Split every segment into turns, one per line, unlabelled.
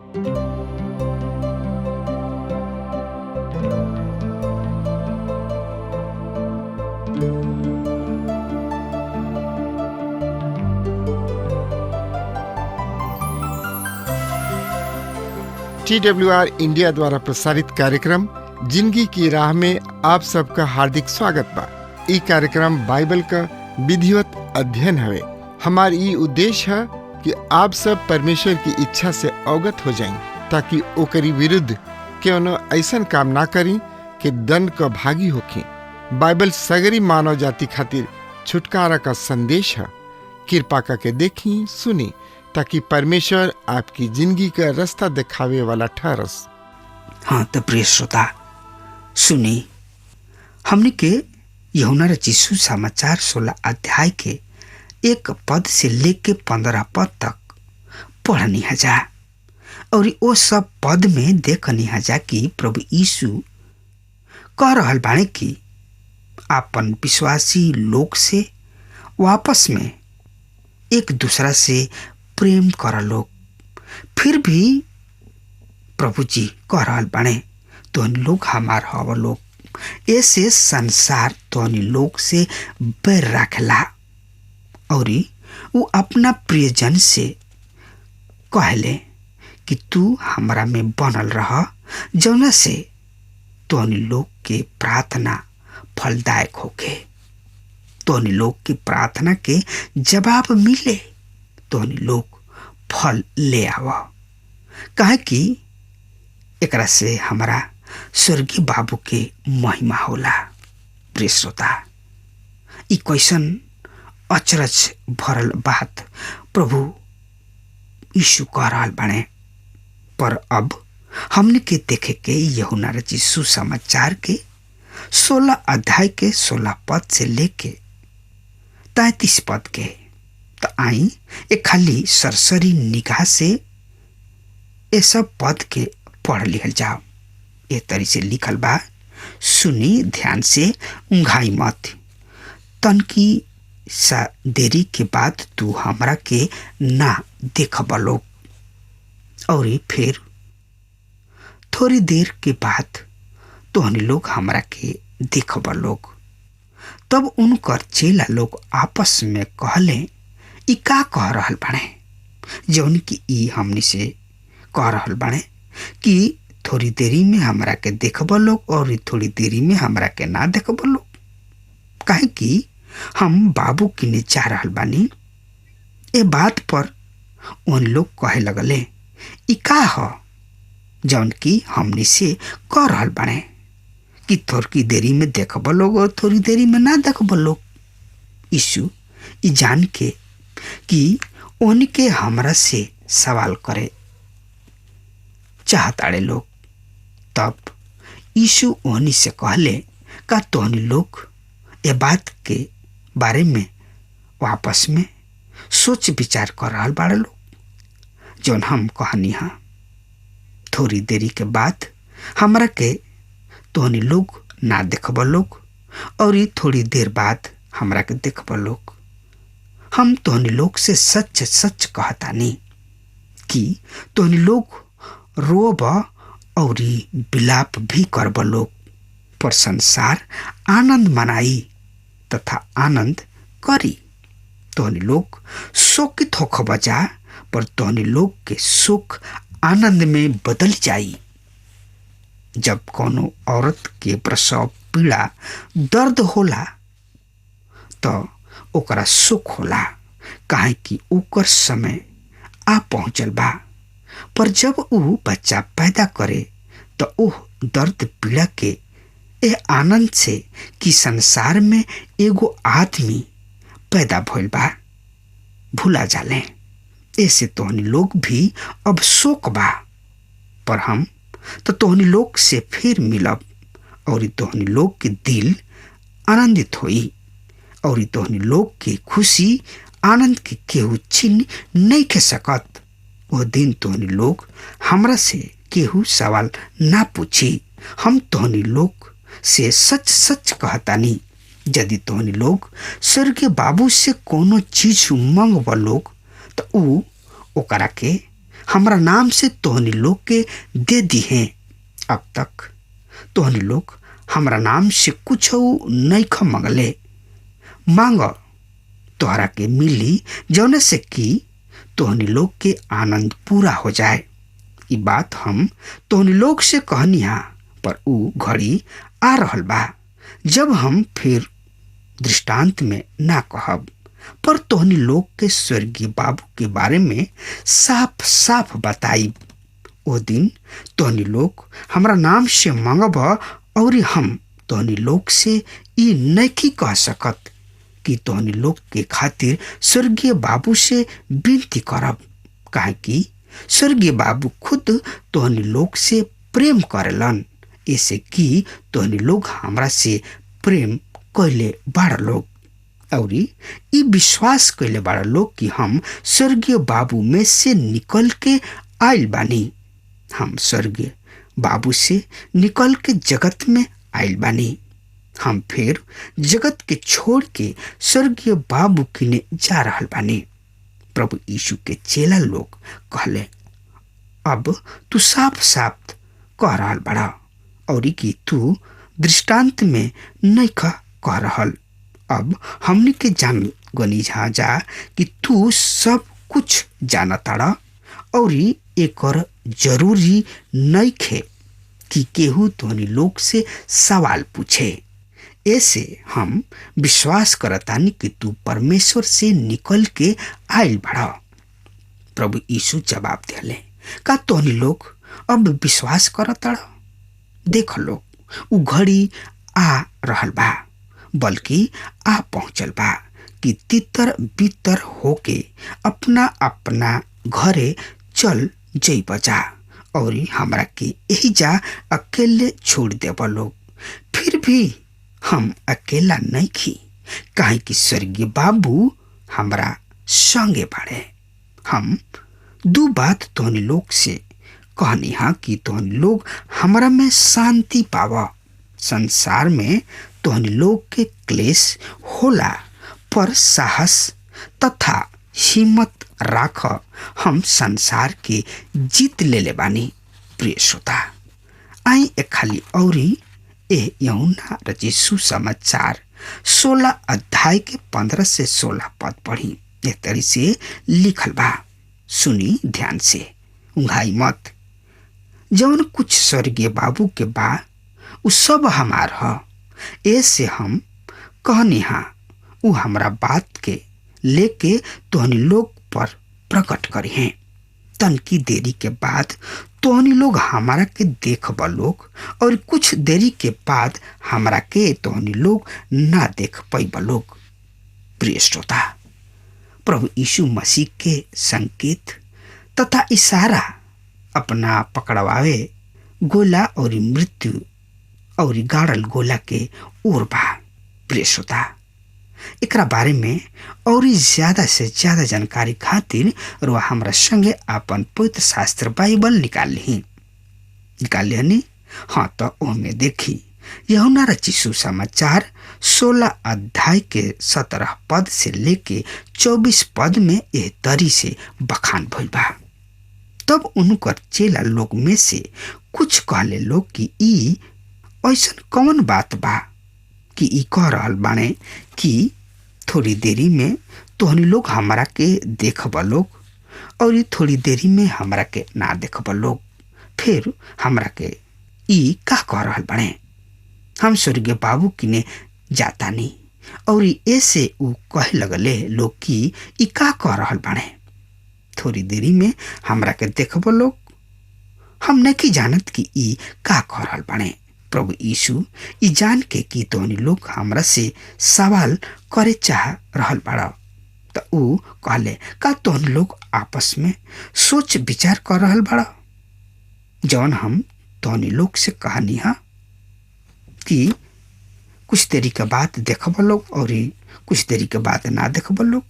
TWR India द्वारा प्रसारित कार्यक्रम जिंदगी की राह में आप सबका हार्दिक स्वागत बा। ई कार्यक्रम बाइबल का विधिवत अध्ययन हवे। हमार ई उद्देश्य है कि आप सब परमेश्वर की इच्छा से अवगत हो जाएं, ताकि ओकरी विरुद्ध क्यों ऐसा काम ना करी कि दंड का भागी होखी। बाइबल सगरी मानव जाति खातिर छुटकारा का संदेश है। कृपा करके देखी सुनी, ताकि परमेश्वर आपकी जिंदगी का रास्ता दिखावे वाला ठहरस।
हाँ तो प्रिय श्रोता सुनी, हमने के यूहन्ना रचित सुसमाचार 16 अध्याय के 1 पद से लेके 15 पद तक पढ़नी हजा, और वो सब पद में देखनी हजा कि प्रभु यीशु कह रहल बाणे कि आपन विश्वासी लोग से वापस में एक दूसरा से प्रेम कर लोग। फिर भी प्रभु जी कह रहल बाणे तोहनी लोग हमार हव लोग, ऐसे संसार तोहनी लोग से बैर रखेला। और वो अपना प्रियजन से कहले कि तू हमरा में बनल रह, जौना से तोहनी लोग के प्रार्थना फलदायक होके, तोहनी लोग की प्रार्थना के जवाब मिले, तोहनी लोग फल ले आव। काहे कि एकरा से हमारा स्वर्गीय बाबू के महिमा होला। प्रिय श्रोता, ई कैसन अचरज भरल बात प्रभु यीशु कह रहल बाणे। पर अब हमने के देखे के यूहन्ना रचित सुसमाचार के 16 अध्याय के 16 पद से लेके 33 पद के। तो आई एक खाली सरसरी निगाह से ये सब पद के पढ़ लिखल जाओ। ये तरी से लिखल बा, सुनी ध्यान से, उंघाई मत। तनकी सा देरी के बाद तू हमरा के ना देखब लोग, और फिर थोड़ी देर के बाद तोहनी लोग हमरा के देखब लोग। तब उनकर चेला लोग आपस में कहले, ई का कह रहल बाणे? जौन कि ई हमनी से कह रहल बाणे कि थोड़ी देरी में हमरा के देखब लोग और थोड़ी देरी में हमरा के ना देखब लोग। काहे कि हम बाबू किने जा रहल बानी। ए बात पर उन लोग कहे लगले, ई का ह जौन कि हमनी से कह रहल बाणे कि थोड़ी देरी में देखब लोग और थोड़ी देरी में ना देखब लोग। यीशु ई जान के कि उनके हमरा से सवाल करे चाहताड़े लोग, तब यीशु उन्हीं से कहले, का तोहनी लोग ये बात के बारे में वापस में सोच विचार कर रहल बाड़े लोग? जौन हम कहनी हा, थोड़ी देरी के बाद हमरा के तोहनी लोग ना देखब लोग, और थोड़ी देर बाद हमरा के देखब लोग। हम तोहनी लोग से सच सच कहतानी कि तोहनी लोग रोब और विलाप भी करब लोग, पर संसार आनंद मनाई तथा आनंद करी। तोहनी लोग शोकित होखब जा, पर तोहनी लोग के सुख आनंद में बदल जाई। जब कोनो औरत के प्रसव पीड़ा दर्द होला तो ओकरा सुख होला, काहे कि ओकर समय आ पहुँचल बा। पर जब ऊ बच्चा पैदा करे तो ओह दर्द पीड़ा के ए आनंद से कि संसार में एगो आदमी पैदा भइल बा भूला जाले। ऐसे तोहनी लोग भी अब शोक बा, पर हम तो तोहनी लोग से फिर मिलब, और तोहनी लोग के दिल आनंदित होई, और तोहनी लोग की खुशी आनंद के केहू छीन नहीं के सकत। वो दिन तोहनी लोग हमरा से केहू सवाल ना पूछी। हम तोहनी लोग से सच सच कहतानी, यदि तोहनी लोग स्वर्गीय बाबू से कोनो चीज मंगब लोग तो ऊ ओकरा के हमरा नाम से तोहनी लोग के दे दी हैं। अब तक तोहनी लोग हमरा नाम से कुछ नहीं ख मंगले, मांग तोहरा के मिली, जौने से कि तोहनी लोग के आनंद पूरा हो जाए। ई बात हम तोहनी लोग से कहनी हा, पर ऊ घड़ी आ रहल बा जब हम फिर दृष्टांत में ना कहब, पर तोहनी लोग के स्वर्गीय बाबू के बारे में साफ साफ बताई। ओ दिन तोहनी लोग हमरा नाम से मांगब, और हम तोहनी लोग से ई नहीं कह सकत कि तोहनी लोग के खातिर स्वर्गीय बाबू से विनती करब, काहे कि स्वर्गीय बाबू खुद तोहनी लोग से प्रेम करेलन, ऐसे कि तोहनी लोग हमरा से प्रेम कैले बाड़ लोग, और ई विश्वास कैले बाड़ लोग कि हम स्वर्गीय बाबू में से निकल के आइल बानी। हम स्वर्गीय बाबू से निकल के जगत में आइल बानी। हम फिर जगत के छोड़ के स्वर्गीय बाबू किने जा रहल बानी। प्रभु यीशु के चेला लोग कहले, अब तू साफ साफ कह रहल बड़ा, और कि तू दृष्टांत में नहीं कह रहल। अब हमने के जान गनी जा कि तू सब कुछ जानताड़ा, और एक जरूरी नहीं खे कि केहू तोहनी लोग से सवाल पूछे। ऐसे हम विश्वास करतानी कि तू परमेश्वर से निकल के आइल बड़ा। प्रभु यीशु जवाब दिले, का तोहनी लोग अब विश्वास करताड़ा? देख लो, उ घड़ी आ रहल बा, बल्कि आ पहुंचल बा कि तितर बितर होके अपना अपना घरे चल जइब जा, और हमरा के यही जा अकेले छोड़ देब लोग। फिर भी हम अकेला नहीं खी, काहे कि स्वर्गीय बाबू हमरा संगे बाड़े। हम दू बात तोहनी लोग से कहनी हा कि तोहनी लोग हमरा में शांति पावा। संसार में तोहनी लोग के क्लेश होला, पर साहस तथा हिम्मत राख, हम संसार के जीत ले बानी। प्रिय श्रोता, आई एक खाली औरी यूहन्ना रचित सुसमाचार 16 अध्याय के 15 से 16 पद पढ़ी। एक तरी से लिखल बा, सुनी ध्यान से, उंघाई मत। जौन कुछ स्वर्गीय बाबू के बा उ सब हमार ह, ऐसे हम कहनी हा, उ हमरा बात के लेके तोहनी लोग पर प्रकट करी हैं। तनकी देरी के बाद तोहनी लोग हमारा के देखब लोग, और कुछ देरी के बाद हमरा के तोहनी लोग ना देख पैब लोग। प्रिय श्रोता, प्रभु यीशु मसीह के संकेत तथा इशारा अपना पकड़वावे गोला और मृत्यु और गाड़ल गोला के ओर बा। प्रिय श्रोता, एकरा बारे में और ज्यादा से ज्यादा जानकारी खातिर रुआ हमरा संगे अपन पवित्र शास्त्र बाइबल निकाल ली। हाँ, तो ओमे देखी यूहन्ना रचित सुसमाचार 16 अध्याय के 17 पद से लेके 24 पद में एह तरी से बखान भइल बा। तब उनकर चेला लोग में से कुछ कहले लोग कि ई ऐसन कौन बात बा कि ई कह रहल बाने कि थोड़ी देरी में तोहनी लोग हमरा के देखब लोग, और थोड़ी देरी में हमरा के ना देखब लोग। फिर हमरा के ई का कह रहल बाने? हम स्वर्गीय बाबू किने जातानी, और ऐसे उ कहे लगले लोग कि ई का कह रहल बाने? थोड़ी देरी में हमरा के देखब लोग। हम नहीं जानत कि ई का कह रहल बाने। प्रभु यीशु ई जान के कि तोहनी लोग हमरा से सवाल करे चाह रहल बाड़ा, तो ऊ कहले, का तोहनी लोग आपस में सोच विचार कर रहल बाड़ा? जौन हम तोहनी लोग से कहानी हा कि कुछ देरी के बाद देखब लोग, और कुछ देरी के बाद ना देखब लोग।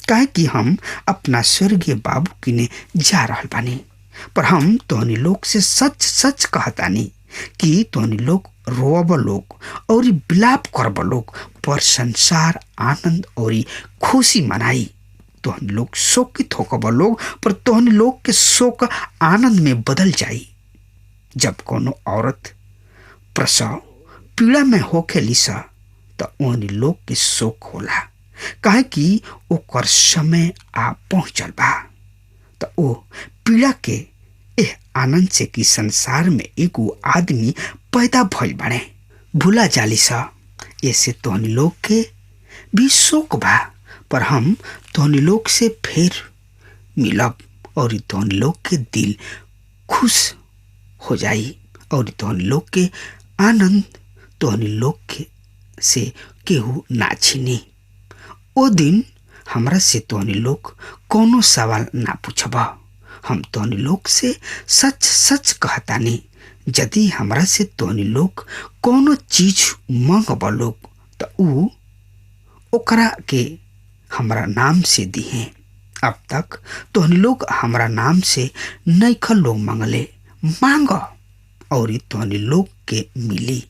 काहे कि हम अपना स्वर्गीय बाबू किने जा रहल बानी। पर हम तोहनी लोग से सच सच कहतानी कि तोहनी लोग रोब लोग और विलाप करब लोग, पर संसार आनंद और खुशी मनाई। तोहनी लोग शोकित होकब लोग, पर तोहनी लोग के शोक आनंद में बदल जाई। जब कोनो औरत प्रसव पीड़ा में होके लिसा तो ओहनी लोग के शोक होला, काहे कि ओकर समय आ पहुंचल बा। तो ओ पीड़ा के एह आनंद से कि संसार में एगो आदमी पैदा भइल बाड़े भूला जाली सा। ऐसे तोहनी लोग के भी शोक बा, पर हम तोहनी लोग से फिर मिलब और तोहनी लोग के दिल खुश हो जाई और तोहनी लोग के आनंद तोहनी लोग के से केहू ना छीनी। ओ दिन हमरा से तोहनी लोग कोनो सवाल ना पूछब। हम तोहनी लोग से सच सच कहतानी, यदि हमरा से तोहनी लोग कोनो चीज मांगब लोग तो ऊ ओकरा के हमरा नाम से दिहे। अब तक तोहनी लोग हमरा नाम से नइखन लोग मांगले, मांग और तोहनी लोग के मिली,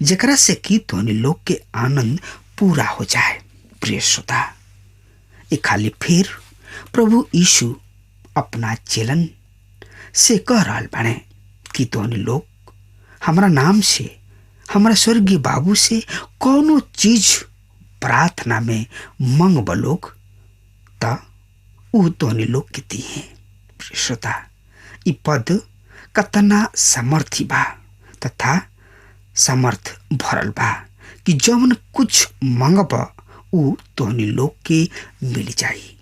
जेकरा से कि तोहनी लोग के आनंद पूरा हो जाए। प्रिय श्रोता, ये खाली फिर प्रभु यीशु अपना चेलन से कह रहल बाड़े कि तोहनी लोग हमरा नाम से हमरा स्वर्गीय बाबू से कोनो चीज प्रार्थना में मांगब लोग त ऊ तोहनी लोग के दिहे। श्रोता, ई पद कतना सामर्थी बा तथा सामर्थ भरल बा कि जवन कुछ मांगब ऊ तोहनी लोग के मिल जाई।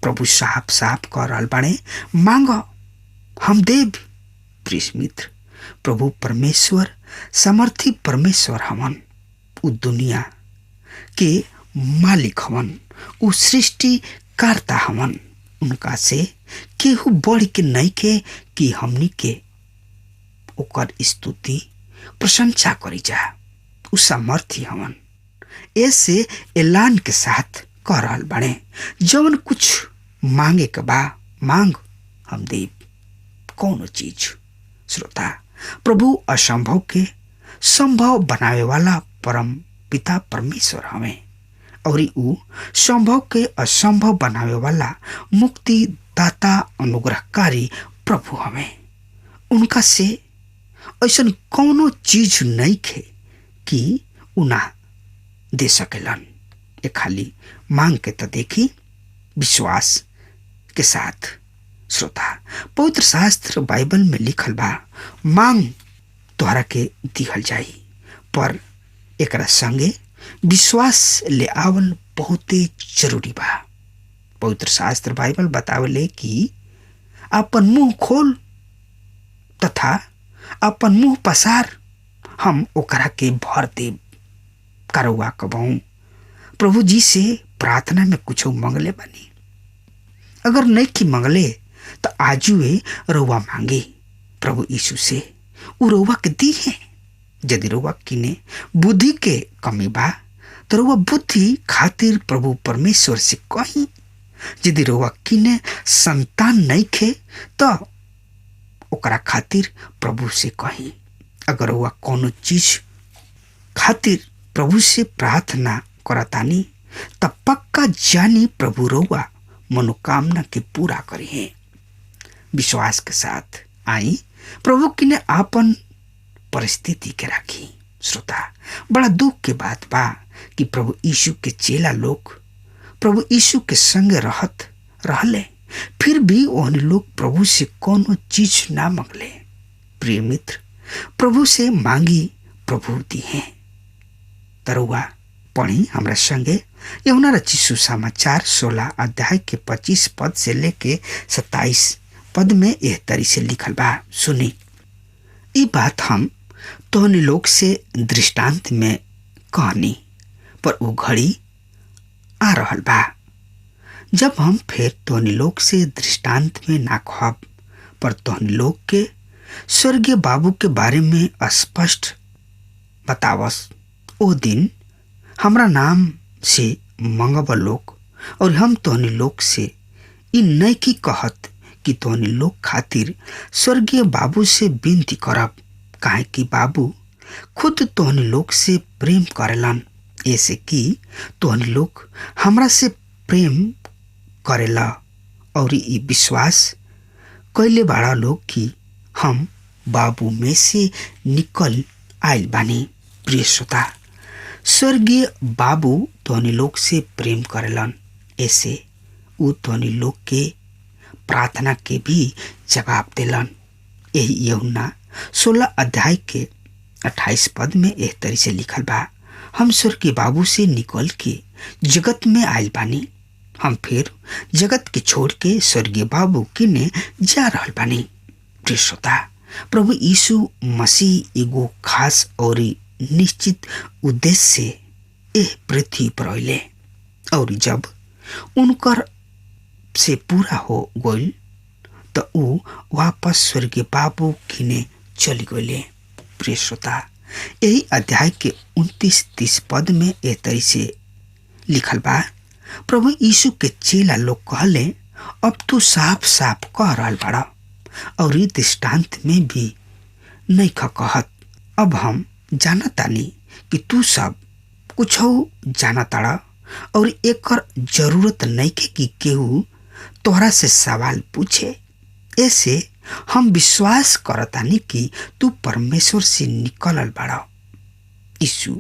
प्रभु साफ साफ कह रहल बाड़े, मांग हम देव। प्रिय मित्र, प्रभु परमेश्वर सामर्थी परमेश्वर हवन। ऊ दुनिया के मालिक हवन, ऊ सृष्टिकर्ता हवन। उनका से केहू बढ़ के नहीं के कि हमनी के ओकर स्तुति प्रशंसा करी जा। ऊ सामर्थी हवन। ऐसे ऐलान के साथ कह रहल बाड़े, जवन कुछ मांगे के बा मांग हम देव कोनो चीज। श्रोता, प्रभु असंभव के संभव बनावे वाला परम पिता परमेश्वर हमें और ऊ संभव के असंभव बनावे वाला मुक्तिदाता अनुग्रहकारी प्रभु हमें। उनका से ऐसा कोनो चीज नहीं खे कि उना दे सकेलन। ये खाली मांग के तो देखी विश्वास के साथ। श्रोता, पवित्र शास्त्र बाइबल में लिखल बा, मांग तोहरा के दिहल जाई, पर एकरा संगे विश्वास ले आवल बहुते जरूरी बा। पवित्र शास्त्र बाइबल बतावले कि अपन मुंह खोल तथा अपन मुंह पसार, हम ओकरा के भर देव। करवा कबहू प्रभु जी से प्रार्थना में कुछ मंगले बनी, अगर नहीं कि मंगले तो आजुए रउआ मांगे प्रभु यीशु से, उ रउआ के दी है। यदि रउआ किने बुद्धि के कमी बा तो रउआ बुद्धि खातिर प्रभु परमेश्वर से कही। यदि रउआ किने संतान नहीं खे तो ओकरा खातिर प्रभु से कही। अगर रउआ कोनो चीज खातिर प्रभु से प्रार्थना करतानी तब पक्का जानी प्रभु रउआ मनोकामना के पूरा करी है। विश्वास के साथ आई प्रभु किने आपन परिस्थिति के राखी। श्रोता, बड़ा दुख के बात बा कि प्रभु यीशु के चेला लोग प्रभु यीशु के संग रहत रहले, फिर भी उन लोग प्रभु से कोनो चीज ना मांगले। प्रिय मित्र, प्रभु से मांगी प्रभु दी है। तरुआ पढ़ी हमरा संगे यूहन्ना रचित सुसमाचार 16 अध्याय के 25 पद से लेके 27 पद में यह तरी से लिखल बा। सुनी, ई बात हम तोहनी लोग से दृष्टांत में कहनी, पर वो घड़ी आ रहल बा जब हम फिर तोहनी लोग से दृष्टांत में ना कहब, पर तोहनी लोग के स्वर्गीय बाबू के बारे में स्पष्ट बतावस। ओ दिन हमरा नाम से मंगब लोग, और हम तोहनी लोग से इ नहीं की कहत कि तोहनी लोग खातिर स्वर्गीय बाबू से विनती करब, काहे कि बाबू खुद तोहनी लोग से प्रेम करेलन, ऐसे कि तोहनी लोग हमरा से प्रेम करेला और ई विश्वास कैले बाड़ा लोग कि हम बाबू में से निकल आयल बानी। प्रिय श्रोता, स्वर्गीय बाबू तोहनी लोग से प्रेम करेलन, ऐसे उ तोहनी लोग के प्रार्थना के भी जवाब देलन। यही यूहन्ना 16 अध्याय के 28 पद में एह तरी से लिखल बा, हम स्वर्गीय बाबू से निकल के जगत में आयल बानी, हम फिर जगत के छोड़ के स्वर्गीय बाबू किने जा रहल बानी। प्रिय श्रोता, प्रभु यीशु मसीह एगो खास और निश्चित उद्देश्य से एह पृथ्वी पर अइले और जब उनकर से पूरा हो गइल तो ऊ वापस स्वर्गीय बाबू किने चली गइले। प्रिय श्रोता, यही अध्याय के 29-30 पद में एह तरी से लिखल बा, प्रभु यीशु के चेला लोग कहले, अब तू साफ साफ कह रहल बाड़ा और ई दृष्टांत में भी नहीं कहत। अब हम जानतानी कि तू सब कुछ जानताड़ा और एकर जरूरत नहीं के कि केहू तोहरा से सवाल पूछे। ऐसे हम विश्वास करतानी कि तू परमेश्वर से निकलल बाड़ा। यीशु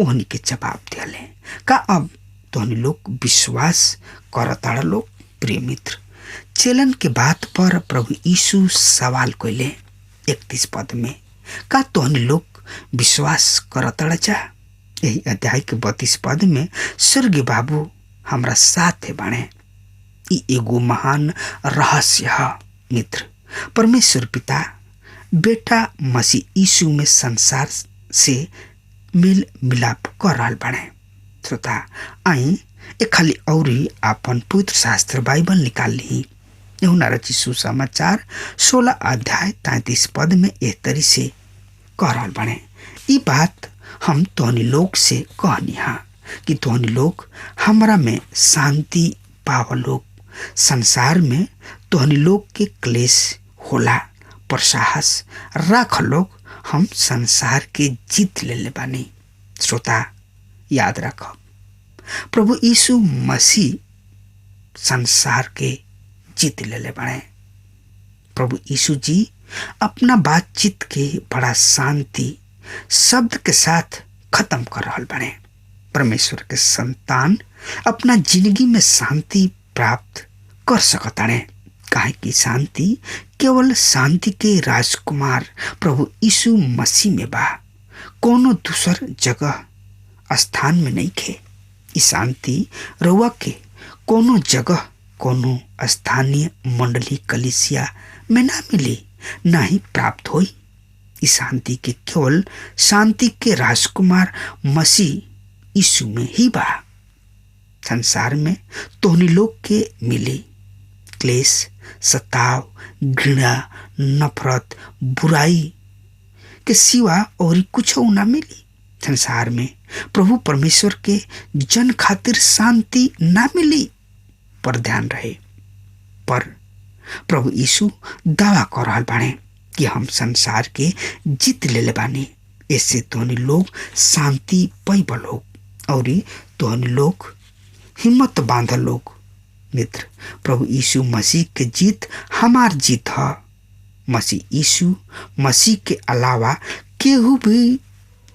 ओहनी के जवाब दिले, का अब तोहनी लोग विश्वास करताड़ा लोग? प्रिय मित्र, चेलन के बात पर प्रभु यीशु सवाल कइले 31 पद में, का तोहनी लोग विश्वास करताड़ा जा? यही अध्याय के 32 पद में, स्वर्गीय बाबू हमरा साथ बाणे। ई एगो महान रहस्य है मित्र। परमेश्वर पिता बेटा मसीह यीशु में संसार से मेल मिलाप कर रहल बाणे। श्रोता, आई एक खाली औरी आपन पवित्र शास्त्र बाइबल निकाल ली। यूहन्ना रचित सुसमाचार 16 अध्याय 33 पद में एह तरी से कह रहल बाणे, ई बात हम तोहनी लोग से कहनी हा कि तोहनी लोग हमरा में शांति पाव लोग। संसार में तोहनी लोग के क्लेश होला, पर साहस राख लोग, हम संसार के जीत ले बानी। श्रोता, याद रखो, प्रभु यीशु मसीह संसार के जीत ले बाणे। प्रभु यीशु जी अपना बातचीत के बड़ा शांति शब्द के साथ खत्म कर रहल बाणे। परमेश्वर के संतान अपना जिंदगी में शांति प्राप्त कर सकताने, काहे कि शांति केवल शांति के राजकुमार प्रभु यीशु मसीह में बा, कोनो दूसर जगह स्थान में नहीं खे। ई शांति रउआ के कोनो जगह कोनो स्थानीय मंडली कलीसिया में ना मिली, ना ही प्राप्त होई। इस शांति के केवल शांति के राजकुमार मसीह यीशु में ही बा। संसार में तोहनी लोग के मिली क्लेश, सताव, घृणा, नफरत, बुराई के सिवा और कुछ ना मिली। संसार में प्रभु परमेश्वर के जन खातिर शांति ना मिली। पर ध्यान रहे, पर प्रभु यीशु दावा कर रहल बाणे कि हम संसार के जीत ले बानी। ऐसे तोहनी लोग शांति पैब लोग और तोहनी लोग हिम्मत बांध लोग। मित्र, प्रभु यीशु मसीह के जीत हमार जीत है। मसीह यीशु मसीह के अलावा केहू भी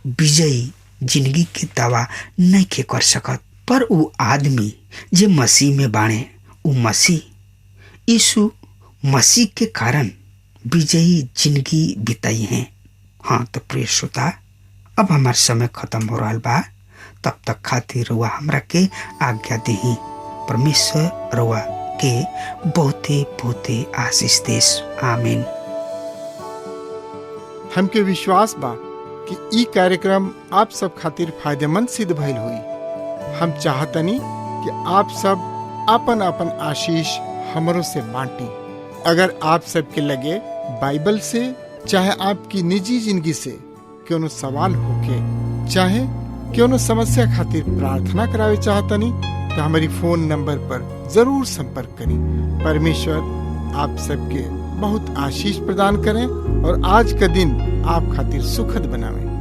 विजयी जिंदगी के दावा नहीं के कर सकत। पर वो आदमी जे मसीह में बाणे, वो मसीह यीशु मसीह के कारण विजयी जिंदगी बिताई हैं। हाँ तो प्रिय श्रोता, अब हमार समय खत्म हो रहा बा। तब तक खातिर रुआ हमरा के आज्ञा देही। परमेश्वर रुआ के बहुते बहुते आशीष देश। आमीन।
हमके विश्वास बा कि ई कार्यक्रम आप सब खातिर फायदेमंद सिद्ध भइल हुई। हम चाहतनी कि आप सब अपन अपन आशीष हमरों से बांटी। अगर आप सबके लगे बाइबल से चाहे आपकी निजी जिंदगी से कोनो सवाल होके, चाहे कोनो समस्या खातिर प्रार्थना करावे चाहतनी, तो हमारी फोन नंबर पर जरूर संपर्क करें। परमेश्वर आप सबके बहुत आशीष प्रदान करें और आज का दिन आप खातिर सुखद बनावे।